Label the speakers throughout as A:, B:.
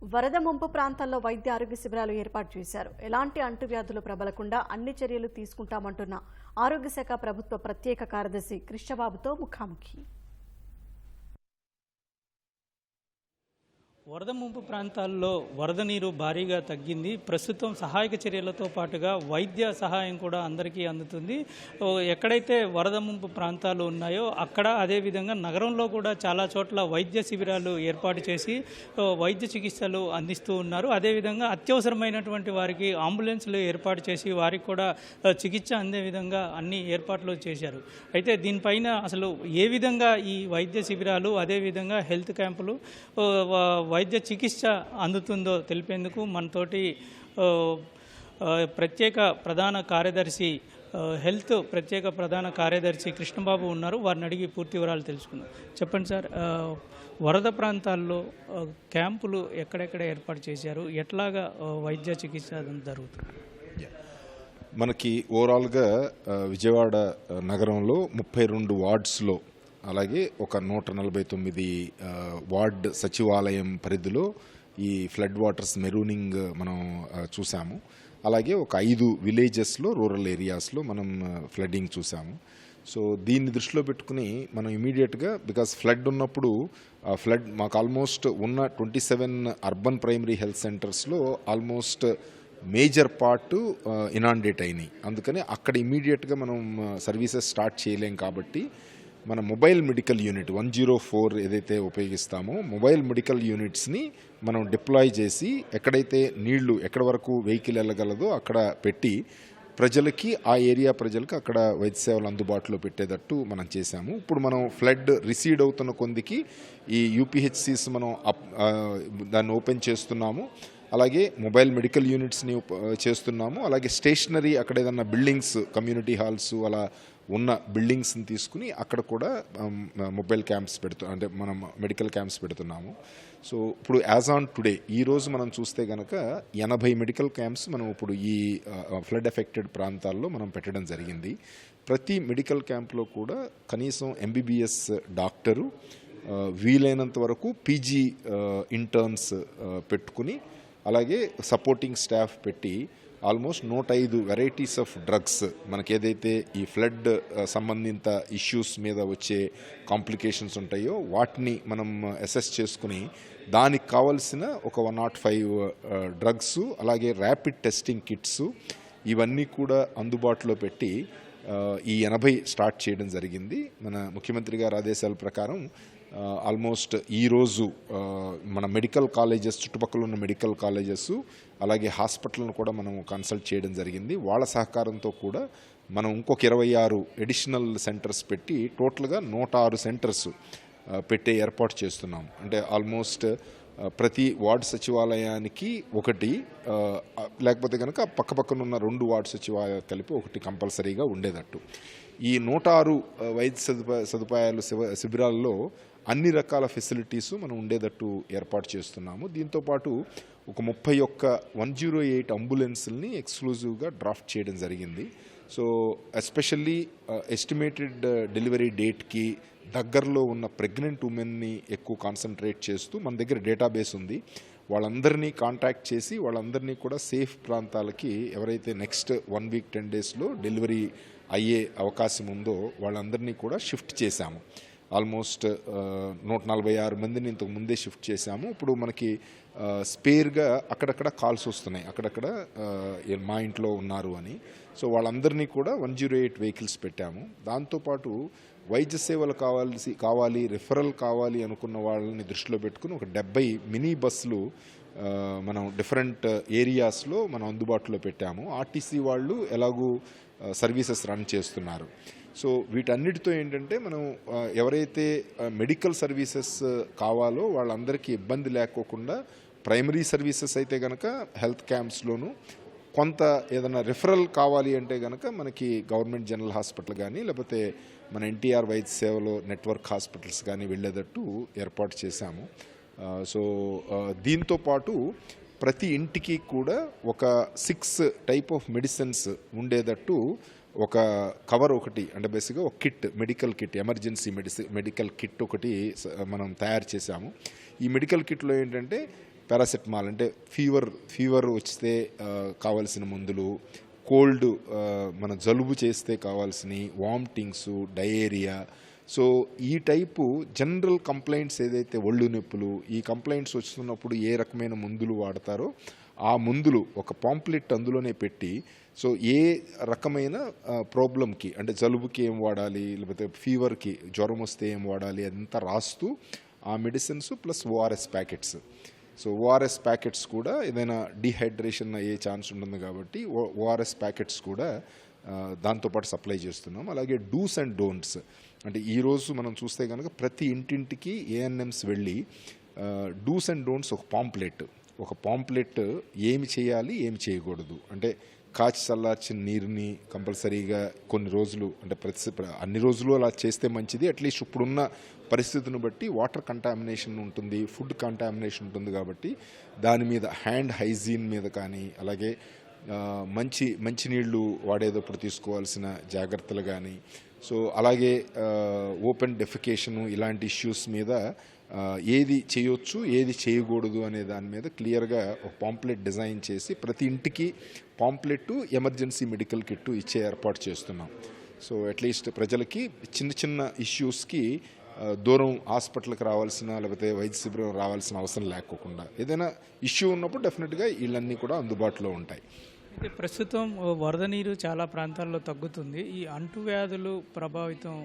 A: వరద ముంపు ప్రాంతాల్లో వైద్య ఆరోగ్య శిబిరాలు ఏర్పాటు చేశారు. ఎలాంటి అంటువ్యాధులు ప్రబలకుండా అన్ని చర్యలు తీసుకుంటామంటున్న ఆరోగ్య శాఖ ప్రభుత్వ ప్రత్యేక కార్యదర్శి కృష్ణబాబుతో ముఖాముఖి.
B: వరద ముంపు ప్రాంతాల్లో వరద నీరు భారీగా తగ్గింది. ప్రస్తుతం సహాయక చర్యలతో పాటుగా వైద్య సహాయం కూడా అందరికీ అందుతుంది. ఎక్కడైతే వరద ముంపు ప్రాంతాలు ఉన్నాయో అక్కడ అదేవిధంగా నగరంలో కూడా చాలా చోట్ల వైద్య శిబిరాలు ఏర్పాటు చేసి వైద్య చికిత్సలు అందిస్తూ ఉన్నారు. అదేవిధంగా అత్యవసరమైనటువంటి వారికి అంబులెన్స్లు ఏర్పాటు చేసి వారికి కూడా చికిత్స అందే విధంగా అన్ని ఏర్పాట్లు చేశారు. అయితే దీనిపైన అసలు ఏ విధంగా ఈ వైద్య శిబిరాలు అదేవిధంగా హెల్త్ క్యాంపులు వైద్య చికిత్స అందుతుందో తెలిపేందుకు మనతోటి ప్రత్యేక ప్రధాన కార్యదర్శి హెల్త్ ప్రత్యేక ప్రధాన కార్యదర్శి కృష్ణబాబు ఉన్నారు. వారిని అడిగి పూర్తి వివరాలు తెలుసుకుందాం. చెప్పండి సార్, వరద ప్రాంతాల్లో క్యాంపులు ఎక్కడెక్కడ ఏర్పాటు చేశారు, ఎట్లాగా వైద్య చికిత్స జరుగుతుంది?
C: మనకి ఓవరాల్గా విజయవాడ నగరంలో 32 వార్డ్స్లో అలాగే ఒక 149 వార్డ్ సచివాలయం పరిధిలో ఈ ఫ్లడ్ వాటర్స్ మెరూనింగ్ మనం చూసాము. అలాగే ఒక 5 విలేజెస్లో రూరల్ ఏరియాస్లో మనం ఫ్లడ్డింగ్ చూసాము. సో దీన్ని దృష్టిలో పెట్టుకుని మనం ఇమీడియట్గా బికాస్ ఫ్లడ్ ఉన్నప్పుడు ఫ్లడ్ మాకు ఆల్మోస్ట్ ఉన్న 27 అర్బన్ ప్రైమరీ హెల్త్ సెంటర్స్లో ఆల్మోస్ట్ మేజర్ పార్ట్ ఇనాండేట్ అయినాయి. అందుకని అక్కడ ఇమీడియట్గా మనం సర్వీసెస్ స్టార్ట్ చేయలేం కాబట్టి మన మొబైల్ మెడికల్ యూనిట్ 104 ఏదైతే ఉపయోగిస్తామో మొబైల్ మెడికల్ యూనిట్స్ని మనం డిప్లాయ్ చేసి ఎక్కడైతే నీళ్లు ఎక్కడ వరకు వెహికల్ వెళ్ళగలదో అక్కడ పెట్టి ప్రజలకి ఆ ఏరియా ప్రజలకు అక్కడ వైద్య సేవలు అందుబాటులో పెట్టేటట్టు మనం చేశాము. ఇప్పుడు మనం ఫ్లడ్ రిసీడ్ అవుతున్న కొందికి ఈ యూపీహెచ్సిస్ మనం దాన్ని ఓపెన్ చేస్తున్నాము. అలాగే మొబైల్ మెడికల్ యూనిట్స్ని చేస్తున్నాము. అలాగే స్టేషనరీ అక్కడ ఏదన్నా బిల్డింగ్స్ కమ్యూనిటీ హాల్స్ అలా ఉన్న బిల్డింగ్స్ని తీసుకుని అక్కడ కూడా మొబైల్ క్యాంప్స్ అంటే మనం మెడికల్ క్యాంప్స్ పెడుతున్నాము. సో ఇప్పుడు యాజ్ ఆన్ టుడే ఈరోజు మనం చూస్తే కనుక 80 మెడికల్ క్యాంప్స్ మనం ఇప్పుడు ఈ ఫ్లడ్ ఎఫెక్టెడ్ ప్రాంతాల్లో మనం పెట్టడం జరిగింది. ప్రతి మెడికల్ క్యాంప్లో కూడా కనీసం MBBS డాక్టరు వీలైనంత వరకు పీజీ ఇంటర్న్స్ పెట్టుకుని అలాగే సపోర్టింగ్ స్టాఫ్ పెట్టి ఆల్మోస్ట్ 105 వెరైటీస్ ఆఫ్ డ్రగ్స్ మనకేదైతే ఈ ఫ్లడ్ సంబంధిత ఇష్యూస్ మీద వచ్చే కాంప్లికేషన్స్ ఉంటాయో వాటిని మనం అసెస్ చేసుకుని దానికి కావలసిన ఒక 105 డ్రగ్స్ అలాగే ర్యాపిడ్ టెస్టింగ్ కిట్స్ ఇవన్నీ కూడా అందుబాటులో పెట్టి ఈ 80 స్టార్ట్ చేయడం జరిగింది. మన ముఖ్యమంత్రి గారి ఆదేశాల ప్రకారం ఆల్మోస్ట్ ఈరోజు మన మెడికల్ కాలేజెస్ చుట్టుపక్కల ఉన్న మెడికల్ కాలేజెస్ అలాగే హాస్పిటల్ను కూడా మనం కన్సల్ట్ చేయడం జరిగింది. వాళ్ళ సహకారంతో కూడా మనం ఇంకొక 26 అడిషనల్ సెంటర్స్ పెట్టి టోటల్గా 106 సెంటర్స్ పెట్టే ఏర్పాటు చేస్తున్నాం. అంటే ఆల్మోస్ట్ ప్రతి వార్డు సచివాలయానికి ఒకటి లేకపోతే కనుక పక్కపక్కన ఉన్న 2 వార్డు సచివాలయాలు కలిపి ఒకటి కంపల్సరీగా ఉండేటట్టు ఈ 106 వైద్య సదుపాయాలు శిబిరాల్లో అన్ని రకాల ఫెసిలిటీసు మనం ఉండేటట్టు ఏర్పాటు చేస్తున్నాము. దీంతోపాటు ఒక 31 108 అంబులెన్స్ని ఎక్స్క్లూజివ్గా డ్రాఫ్ట్ చేయడం జరిగింది. సో ఎస్పెషల్లీ ఎస్టిమేటెడ్ డెలివరీ డేట్కి దగ్గరలో ఉన్న ప్రెగ్నెంట్ ఉమెన్ని ఎక్కువ కాన్సన్ట్రేట్ చేస్తూ మన దగ్గర డేటాబేస్ ఉంది. వాళ్ళందరినీ కాంటాక్ట్ చేసి వాళ్ళందరినీ కూడా సేఫ్ ప్రాంతాలకి ఎవరైతే నెక్స్ట్ 1 వీక్ 10 డేస్లో డెలివరీ అయ్యే అవకాశం ఉందో వాళ్ళందరినీ కూడా షిఫ్ట్ చేశాము. ఆల్మోస్ట్ 146 మందిని ఇంతకు ముందే షిఫ్ట్ చేశాము. ఇప్పుడు మనకి స్పేర్గా అక్కడక్కడ కాల్స్ వస్తున్నాయి, అక్కడక్కడ మా ఇంట్లో ఉన్నారు అని. సో వాళ్ళందరినీ కూడా 108 వెహికల్స్ పెట్టాము. దాంతోపాటు వైద్య సేవలు కావాలి రిఫరల్ కావాలి అనుకున్న వాళ్ళని దృష్టిలో పెట్టుకుని ఒక 70 మినీ బస్సులు మనం డిఫరెంట్ ఏరియాస్లో మనం అందుబాటులో పెట్టాము. ఆర్టీసీ వాళ్ళు ఎలాగూ సర్వీసెస్ రన్ చేస్తున్నారు. సో వీటన్నిటితో ఏంటంటే మనం ఎవరైతే మెడికల్ సర్వీసెస్ కావాలో వాళ్ళందరికీ ఇబ్బంది లేకోకుండా ప్రైమరీ సర్వీసెస్ అయితే కనుక హెల్త్ క్యాంప్స్లోను కొంత ఏదైనా రిఫరల్ కావాలి అంటే కనుక మనకి గవర్నమెంట్ జనరల్ హాస్పిటల్ కానీ లేకపోతే మన NTR వైద్య సేవలో నెట్వర్క్ హాస్పిటల్స్ కానీ వెళ్ళేటట్టు ఏర్పాటు చేశాము. సో దీంతోపాటు ప్రతి ఇంటికి కూడా ఒక 6 టైప్ ఆఫ్ మెడిసిన్స్ ఉండేటట్టు ఒక కవర్ ఒకటి అంటే బేసిక్గా ఒక kit medical kit emergency medical kit ఒకటి మనం తయారు చేశాము. ఈ మెడికల్ కిట్లో ఏంటంటే పారాసెటమాల్ అంటే ఫీవర్ వస్తే కావాల్సిన మందులు, కోల్డ్ మన జలుబు చేస్తే కావాల్సినవి, వామిటింగ్స్, డయేరియా. సో ఈ టైపు జనరల్ కంప్లైంట్స్ ఏదైతే ఒళ్ళు నొప్పులు, ఈ కంప్లైంట్స్ వస్తున్నప్పుడు ఏ రకమైన మందులు వాడతారో ఆ మందులు ఒక పాంప్లెట్ అందులోనే పెట్టి, సో ఏ రకమైన ప్రాబ్లంకి అంటే జలుబుకి ఏం వాడాలి, లేకపోతే ఫీవర్కి జ్వరం వస్తే ఏం వాడాలి అదంతా రాస్తూ ఆ medicines plus ORS packets. So ORS packets కూడా ఏదైనా డీహైడ్రేషన్ అయ్యే ఛాన్స్ ఉంటుంది కాబట్టి ఓఆర్ఎస్ ప్యాకెట్స్ కూడా దాంతోపాటు సప్లై చేస్తున్నాం. అలాగే డూస్ అండ్ డోంట్స్ అంటే ఈరోజు మనం చూస్తే కనుక ప్రతి ఇంటింటికి ఏఎన్ఎంస్ వెళ్ళి డూస్ అండ్ డోంట్స్ ఒక పాంప్లెట్ ఏమి చేయాలి ఏమి చేయకూడదు అంటే కాచి చల్లార్చిన నీరుని కంపల్సరీగా కొన్ని రోజులు అంటే అన్ని రోజులు అలా చేస్తే మంచిది. అట్లీస్ట్ ఇప్పుడున్న పరిస్థితిని బట్టి వాటర్ కంటామినేషన్ ఉంటుంది, ఫుడ్ కంటామినేషన్ ఉంటుంది కాబట్టి దాని మీద హ్యాండ్ హైజీన్ మీద కానీ, అలాగే మంచినీళ్ళు వాడేటప్పుడు తీసుకోవాల్సిన జాగ్రత్తలు కానీ, సో అలాగే ఓపెన్ డెఫికేషను ఇలాంటి ఇష్యూస్ మీద ఏది చేయొచ్చు ఏది చేయకూడదు అనే దాని మీద క్లియర్గా ఒక పాంప్లెట్ డిజైన్ చేసి ప్రతి ఇంటికి పాంప్లెట్ ఎమర్జెన్సీ మెడికల్ కిట్టు ఇచ్చే ఏర్పాటు చేస్తున్నాం. సో అట్లీస్ట్ ప్రజలకి చిన్న ఇష్యూస్కి దూరం హాస్పిటల్కి రావాల్సిన లేకపోతే వైద్య శిబిరం రావాల్సిన అవసరం లేకోకుండా ఏదైనా ఇష్యూ ఉన్నప్పుడు డెఫినెట్గా వీళ్ళన్నీ కూడా అందుబాటులో ఉంటాయి.
B: అయితే ప్రస్తుతం వరద నీరు చాలా ప్రాంతాల్లో తగ్గుతుంది. ఈ అంటువ్యాధులు ప్రభావితం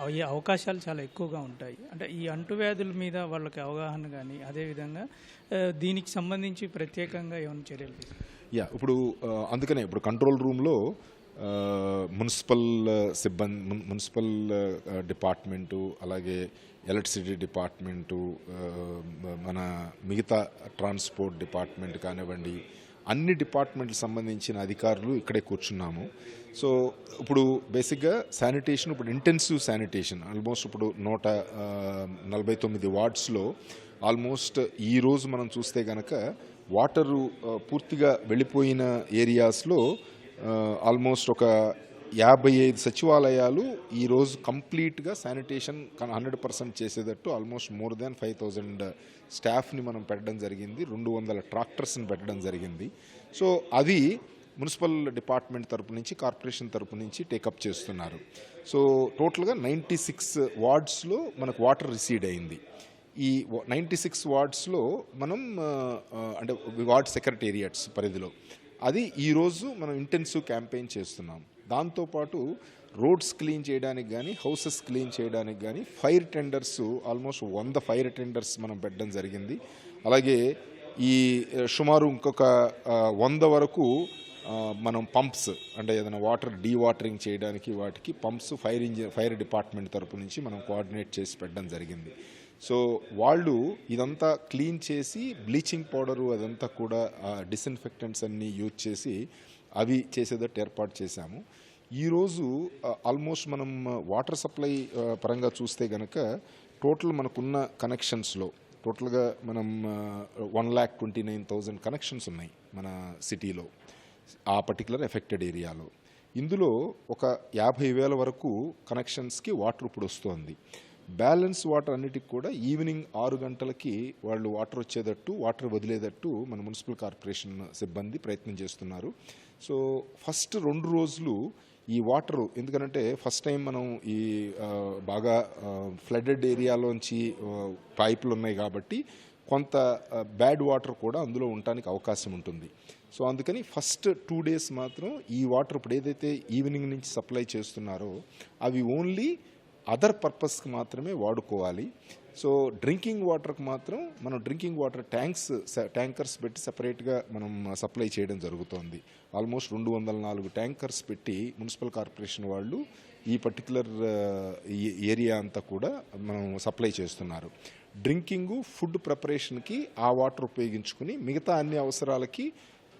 B: అయ్యే అవకాశాలు చాలా ఎక్కువగా ఉంటాయి. అంటే ఈ అంటువ్యాధుల మీద వాళ్ళకి అవగాహన కానీ, అదేవిధంగా దీనికి సంబంధించి ప్రత్యేకంగా ఏమైనా చర్యలు
C: ఇప్పుడు అందుకనే ఇప్పుడు కంట్రోల్ రూమ్లో మున్సిపల్ సిబ్బంది, మున్సిపల్ డిపార్ట్మెంటు, అలాగే ఎలక్ట్రిసిటీ డిపార్ట్మెంటు, మన మిగతా ట్రాన్స్పోర్ట్ డిపార్ట్మెంట్ కానివ్వండి, అన్ని డిపార్ట్మెంట్కి సంబంధించిన అధికారులు ఇక్కడే కూర్చున్నాము. సో ఇప్పుడు బేసిక్గా శానిటేషన్, ఇప్పుడు ఇంటెన్సివ్ శానిటేషన్ ఆల్మోస్ట్ ఇప్పుడు 149 వార్డ్స్లో ఆల్మోస్ట్ ఈరోజు మనం చూస్తే కనుక వాటరు పూర్తిగా వెళ్ళిపోయిన ఏరియాస్లో ఆల్మోస్ట్ ఒక 55 సచివాలయాలు ఈరోజు కంప్లీట్గా శానిటేషన్ 100% చేసేటట్టు ఆల్మోస్ట్ మోర్ దాన్ 5,000 స్టాఫ్ని మనం పెట్టడం జరిగింది. 200 ట్రాక్టర్స్ని పెట్టడం జరిగింది. సో అవి మున్సిపల్ డిపార్ట్మెంట్ తరపు నుంచి, కార్పొరేషన్ తరపు నుంచి టేకప్ చేస్తున్నారు. సో టోటల్గా 96 వార్డ్స్లో మనకు వాటర్ రిసీడ్ అయింది. ఈ 96 వార్డ్స్లో మనం అంటే వార్డ్ సెక్రటేరియట్స్ పరిధిలో అది ఈరోజు మనం ఇంటెన్సివ్ క్యాంపెయిన్ చేస్తున్నాం. దాంతోపాటు రోడ్స్ క్లీన్ చేయడానికి కానీ, హౌసెస్ క్లీన్ చేయడానికి కానీ fire tenders almost 100 fire tenders మనం పెట్టడం జరిగింది. అలాగే ఈ సుమారు ఇంకొక 100 వరకు మనం పంప్స్ అంటే ఏదైనా వాటర్ డీవాటరింగ్ చేయడానికి వాటికి పంప్స్ ఫైర్ డిపార్ట్మెంట్ తరపు నుంచి మనం కోఆర్డినేట్ చేసి పెట్టడం జరిగింది. సో వాళ్ళు ఇదంతా క్లీన్ చేసి బ్లీచింగ్ పౌడరు అదంతా కూడా డిస్ఇన్ఫెక్టెంట్స్ అన్నీ యూజ్ చేసి అవి చేసేటట్టు ఏర్పాటు చేశాము. ఈరోజు ఆల్మోస్ట్ మనం వాటర్ సప్లై పరంగా చూస్తే కనుక టోటల్ మనకున్న కనెక్షన్స్లో టోటల్గా మనం 1,29,000 కనెక్షన్స్ ఉన్నాయి మన సిటీలో, ఆ పర్టికులర్ ఎఫెక్టెడ్ ఏరియాలో. ఇందులో ఒక 50,000 వరకు కనెక్షన్స్కి వాటర్ ఇప్పుడు వస్తుంది. బ్యాలెన్స్ వాటర్ అన్నిటికి కూడా ఈవినింగ్ 6 గంటలకి వాళ్ళు వాటర్ వచ్చేటట్టు, వాటర్ వదిలేటట్టు మన మున్సిపల్ కార్పొరేషన్ సిబ్బంది ప్రయత్నం చేస్తున్నారు. సో ఫస్ట్ 2 రోజులు ఈ వాటరు, ఎందుకంటే ఫస్ట్ టైం మనం ఈ బాగా ఫ్లడెడ్ ఏరియాలోంచి పైపులు ఉన్నాయి కాబట్టి కొంత బ్యాడ్ వాటర్ కూడా అందులో ఉండటానికి అవకాశం ఉంటుంది. సో అందుకని ఫస్ట్ 2 days మాత్రం ఈ వాటర్ ఇప్పుడు ఏదైతే ఈవినింగ్ నుంచి సప్లై చేస్తున్నారో అవి ఓన్లీ అదర్ పర్పస్కి మాత్రమే వాడుకోవాలి. సో డ్రింకింగ్ వాటర్కి మాత్రం మనం డ్రింకింగ్ వాటర్ ట్యాంకర్స్ పెట్టి సపరేట్గా మనం సప్లై చేయడం జరుగుతోంది. ఆల్మోస్ట్ 204 ట్యాంకర్స్ పెట్టి మున్సిపల్ కార్పొరేషన్ వాళ్ళు ఈ పర్టికులర్ ఏరియా అంతా కూడా మనం సప్లై చేస్తున్నారు. డ్రింకింగు, ఫుడ్ ప్రిపరేషన్కి ఆ వాటర్ ఉపయోగించుకుని మిగతా అన్ని అవసరాలకి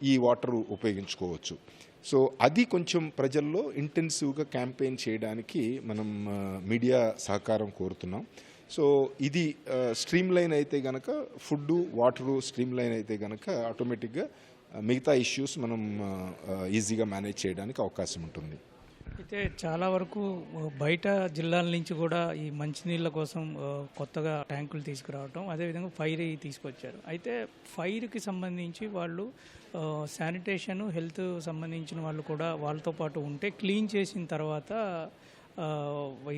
C: ఈ వాటర్ ఉపయోగించుకోవచ్చు. సో అది కొంచెం ప్రజల్లో ఇంటెన్సివ్గా క్యాంపెయిన్ చేయడానికి మనం మీడియా సహకారం కోరుతున్నాం. సో ఇది స్ట్రీమ్ లైన్ అయితే కనుక ఫుడ్, వాటరు స్ట్రీమ్ లైన్ అయితే కనుక ఆటోమేటిక్గా మిగతా ఇష్యూస్ మనం ఈజీగా మేనేజ్ చేయడానికి అవకాశం ఉంటుంది.
B: అయితే చాలా వరకు బయట జిల్లాల నుంచి కూడా ఈ మంచినీళ్ళ కోసం కొత్తగా ట్యాంకులు తీసుకురావటం, అదేవిధంగా ఫైర్ తీసుకొచ్చారు. అయితే ఫైర్కి సంబంధించి వాళ్ళు శానిటేషన్, హెల్త్ సంబంధించిన వాళ్ళు కూడా వాళ్ళతో పాటు ఉంటే క్లీన్ చేసిన తర్వాత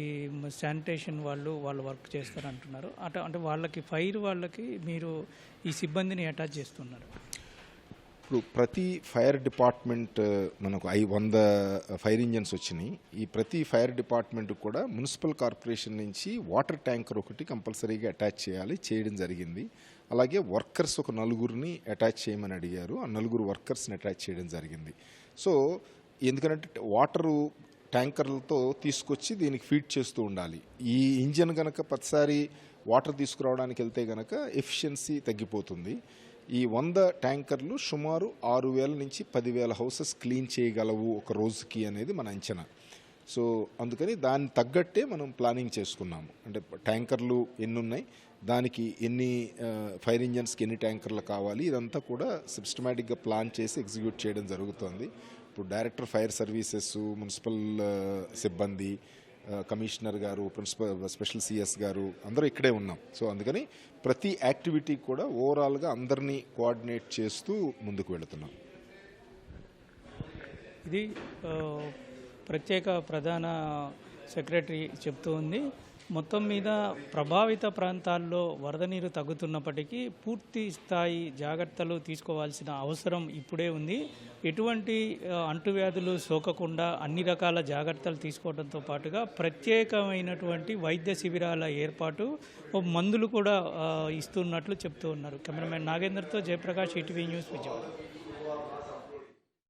B: ఈ శానిటేషన్ వాళ్ళు వర్క్ చేస్తారంటున్నారు. అంటే వాళ్ళకి ఫైర్ వాళ్ళకి మీరు ఈ సిబ్బందిని అటాచ్ చేస్తున్నారు.
C: ఇప్పుడు ప్రతి ఫైర్ డిపార్ట్మెంట్ మనకు 100 ఫైర్ ఇంజన్స్ వచ్చినాయి. ఈ ప్రతి ఫైర్ డిపార్ట్మెంట్ కూడా మున్సిపల్ కార్పొరేషన్ నుంచి వాటర్ ట్యాంకర్ ఒకటి కంపల్సరీగా అటాచ్ చేయడం జరిగింది. అలాగే వర్కర్స్ ఒక 4 అటాచ్ చేయమని అడిగారు. ఆ 4 వర్కర్స్ని అటాచ్ చేయడం జరిగింది. సో ఎందుకంటే వాటరు ట్యాంకర్లతో తీసుకొచ్చి దీనికి ఫీడ్ చేస్తూ ఉండాలి. ఈ ఇంజన్ కనుక ప్రతిసారి వాటర్ తీసుకురావడానికి వెళ్తే కనుక ఎఫిషియన్సీ తగ్గిపోతుంది. ఈ 100 ట్యాంకర్లు సుమారు 6,000 నుంచి 10,000 హౌసెస్ క్లీన్ చేయగలవు ఒక రోజుకి అనేది మన అంచనా. సో అందుకని దాన్ని తగ్గట్టే మనం ప్లానింగ్ చేసుకున్నాము. అంటే ట్యాంకర్లు ఎన్ని ఉన్నాయి, దానికి ఎన్ని ఫైర్ ఇంజన్స్కి ఎన్ని ట్యాంకర్లు కావాలి, ఇదంతా కూడా సిస్టమేటిక్గా ప్లాన్ చేసి ఎగ్జిక్యూట్ చేయడం జరుగుతుంది. ఇప్పుడు డైరెక్టర్ ఫైర్ సర్వీసెస్, మున్సిపల్ సిబ్బంది, కమిషనర్ గారు, స్పెషల్ సిఎస్ గారు అందరూ ఇక్కడే ఉన్నాం. సో అందుకని ప్రతి యాక్టివిటీ కూడా ఓవరాల్గా అందరినీ కోఆర్డినేట్ చేస్తూ ముందుకు వెళుతున్నాం.
B: ఇది ప్రత్యేక ప్రధాన సెక్రటరీ చెప్తూ ఉంది. మొత్తం మీద ప్రభావిత ప్రాంతాల్లో వరద నీరు తగ్గుతున్నప్పటికీ పూర్తి స్థాయి జాగ్రత్తలు తీసుకోవాల్సిన అవసరం ఇప్పుడే ఉంది. ఎటువంటి అంటువ్యాధులు సోకకుండా అన్ని రకాల జాగ్రత్తలు తీసుకోవడంతో పాటుగా ప్రత్యేకమైనటువంటి వైద్య శిబిరాల ఏర్పాటు, మందులు కూడా ఇస్తున్నట్లు చెప్తూ ఉన్నారు. కెమెరామెన్ నాగేందర్తో జయప్రకాష్, ఈటీవీ న్యూస్, విజయవాడ.